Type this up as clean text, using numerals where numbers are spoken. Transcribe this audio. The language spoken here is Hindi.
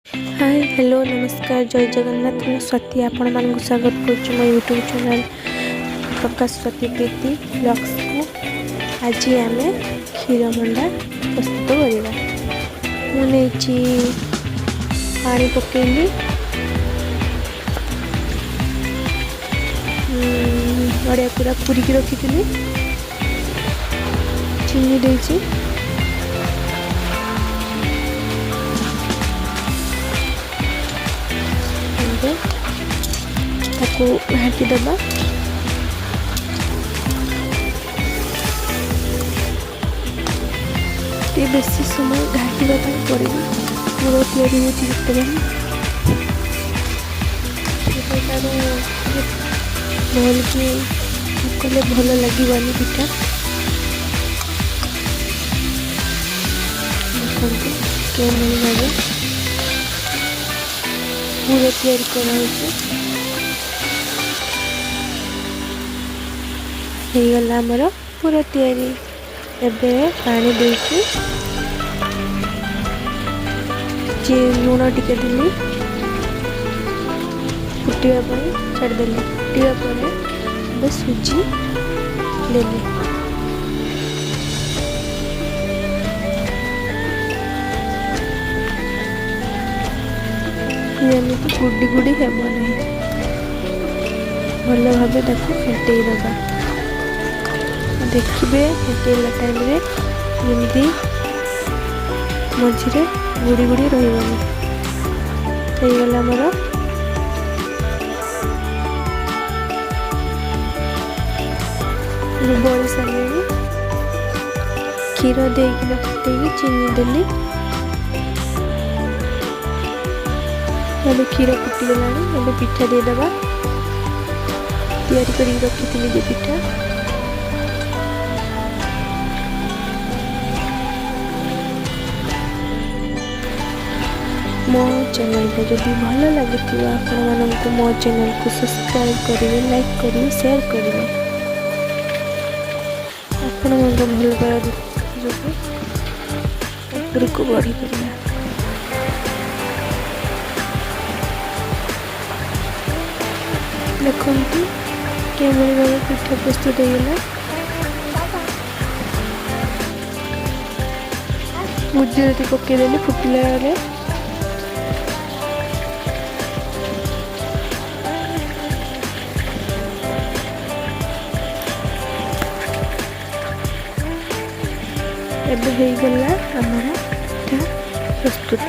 हाय हेलो नमस्कार जय जगन्नाथ मैं स्वाति आपण मानक स्वागत करुँ मो यूट्यूब चैनल प्रकाश स्वाति प्रीति ब्लॉग्स को। आज आम क्षीर मंडा प्रस्तुत करवा मुझे पानी पकेली नड़िया पूरा पूरिकी रखी चीनी देची ताको घाटी दबा बेसी समय घाटा पड़े गुड़ तैयारी होते भल कि कले भल लगे पिठा देखते के भाव गुड़ तैयारी करागला आमर पूरा तैयारी एबे पानी देकी लुण टिके देली फुटापी छाड़देली फुटापर सुजी देली एमती गुडी गुडी हेब नहीं भल भाव फेटे दबा देखिए फेटेला टाइम रे एमती मझे गुड़ी गुड़ी रहीगला मोर बड़ी सारे क्षीर देना फुटे चीनी देली क्षीर फुटीगला पिठा देदबा तैयारी कर रखी थी पिठा मो चैनल को जब भल लगे आपण को मो चैनल को सब्सक्राइब करेंगे लाइक करेंगे शेयर करेंगे आपण भल पाया जो को बढ़ी पारे देखते के भाव पिठा प्रस्तुत होगा गुजराती पकईदेली फुटिला एबे हो गला हमारा पिठा प्रस्तुत।